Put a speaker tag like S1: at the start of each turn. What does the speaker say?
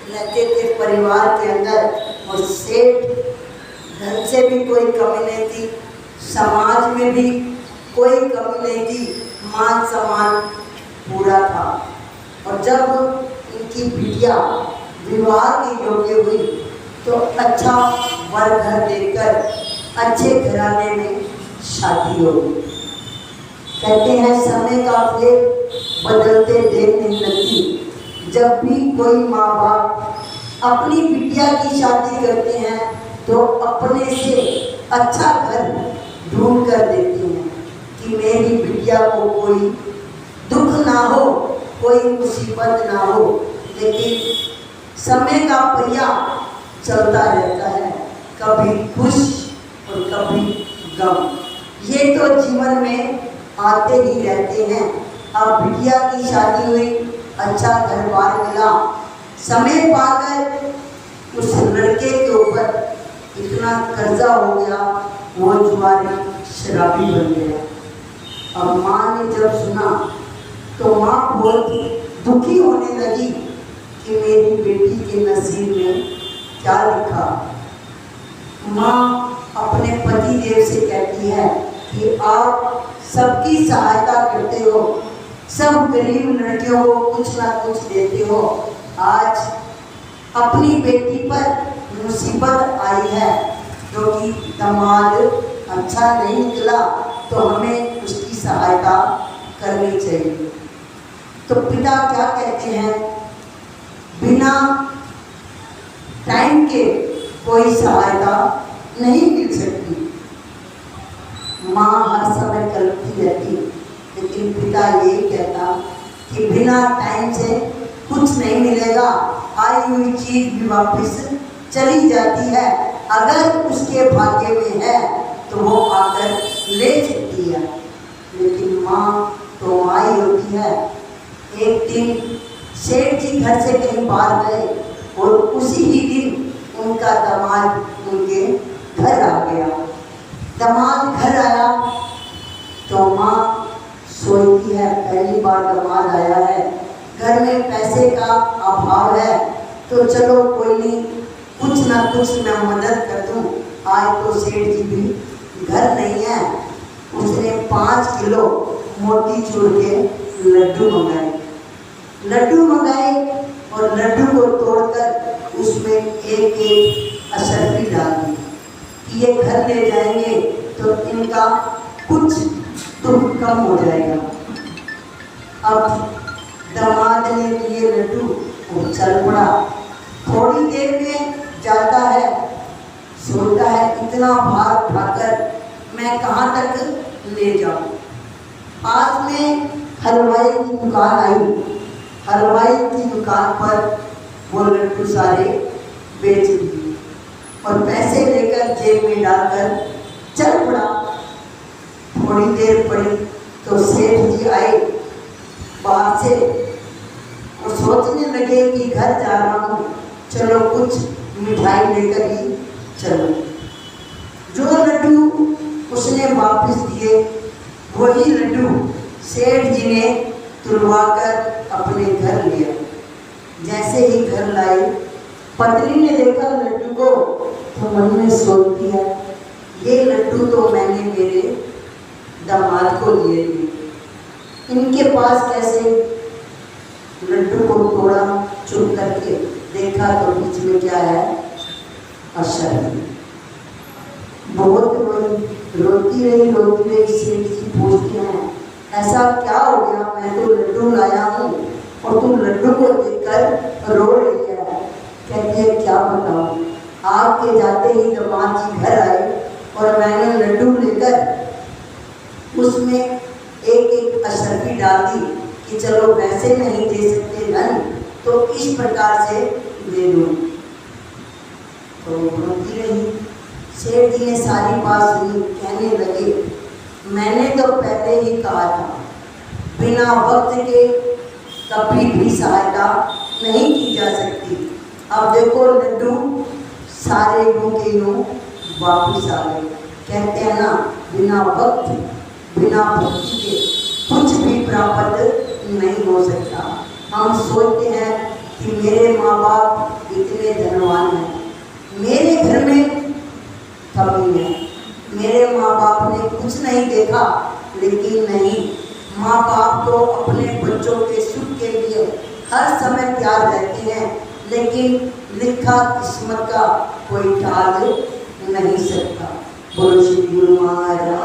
S1: रहते थे परिवार के अंदर, और सेठ धन से भी कोई कमी नहीं थी, समाज में भी कोई कमी नहीं थी, मान सम्मान पूरा था। और जब इनकी बिटिया विवाह के योग्य हुई तो अच्छा वर घर देकर अच्छे घराने में शादी हो गई। कहते हैं समय का फेर बदलते देर नहीं लगती। जब भी कोई माँ बाप अपनी बिटिया की शादी करते हैं तो अपने से अच्छा घर ढूंढ कर देते हैं कि मेरी बिटिया को कोई दुख ना हो, कोई मुसीबत ना हो। लेकिन समय का पहिया चलता रहता है, कभी खुश और कभी गम, ये तो जीवन में आते ही रहते हैं। अब बिटिया की शादी हुई, अच्छा घर बार मिला, समय पाकर उस लड़के के ऊपर इतना कर्जा हो गया, वो जुआरी शराबी बन गया। अब माँ ने जब सुना तो माँ बहुत दुखी होने लगी कि मेरी बेटी के नसीब में क्या लिखा। माँ अपने पति देव से कहती है कि आप सबकी सहायता करते हो, सब गरीब लड़कियों को कुछ ना कुछ देते हो। आज अपनी बेटी पर मुसीबत आई है, क्योंकि दामाद अच्छा नहीं निकला, तो हमें उसकी सहायता करनी चाहिए। तो पिता क्या कहते हैं, बिना टाइम के कोई सहायता नहीं मिल सकती। माँ हर समय कलपती रहती, लेकिन पिता ये कहता कि बिना टाइम से कुछ नहीं मिलेगा, आई हुई चीज भी वापस चली जाती है, अगर उसके भाग्य में है तो वो आकर ले सकती है। लेकिन माँ तो माँ ही होती है। एक दिन सेठ जी घर से कहीं बाहर गए और उसी ही दिन उनका दामाद उनके घर आ गया। दामाद घर आया तो माँ सोचती है, पहली बार दामाद आया है, घर में पैसे का अभाव है, तो चलो कोई नहीं, कुछ ना कुछ मैं मदद कर दूँ। आज तो सेठ जी भी घर नहीं है, उसने 5 किलो मोतीचूर के लड्डू मंगाए और लड्डू को तोड़कर उसमें एक एक अशर्फी डाल दी कि ये घर ले जाएंगे तो इनका कुछ दुख कम हो जाएगा। अब दामाद ने लिए लड्डू और चल पड़ा। थोड़ी देर में जाता है, सोचता है इतना भार उठाकर मैं कहाँ तक ले जाऊँ। पास में हलवाई की दुकान आई, हलवाई की दुकान पर वो लड्डू सारे बेच दिए और पैसे लेकर जेब में डालकर चल पड़ा। थोड़ी देर पड़ी तो सेठ जी आए बाहर से और सोचने लगे कि घर जा रहा हूँ, चलो कुछ मिठाई लेकर ही चलो। जो लड्डू उसने वापस दिए वही लड्डू सेठ जी ने तुलवा कर अपने घर लिया। जैसे ही घर लाई, पत्नी ने देखा लड्डू को तो मन में सोचती है, ये लड्डू तो मैंने मेरे दामाद को लिए थे, इनके पास कैसे। लड्डू को तोड़ा, चुप करके देखा तो बीच में क्या है, अशर्फी। बहुत रोती रही सेठ जी पूछती हैं, ऐसा क्या हो गया, मैं तो लड्डू लाया हूँ और तुम लड्डू को देखकर रो रही है। कहती है क्या बताऊँ, आपके जाते ही दामाद जी घर आए और मैंने लड्डू लेकर उसमें एक एक अशर्फी डाल दी कि चलो वैसे नहीं दे सकते धन, तो इस प्रकार से दे दो। तो रोती रही। सेठ जी ने सारी बात सुनी, कहने लगे, मैंने तो पहले ही कहा था, बिना वक्त के कभी भी सहायता नहीं की जा सकती। अब देखो लड्डू सारे यूं के यूं वापिस आ गए। कहते हैं ना, बिना वक्त बिना भक्ति के कुछ भी प्राप्त नहीं हो सकता। हम सोचते हैं कि मेरे माँ बाप घर में कमी है। मेरे माँ बाप ने कुछ नहीं देखा, लेकिन नहीं, माँ बाप तो अपने बच्चों के सुख के लिए हर समय तैयार रहते हैं, लेकिन लिखा किस्मत का कोई टाल नहीं सकता। बोलो श्री गुरु महाराज।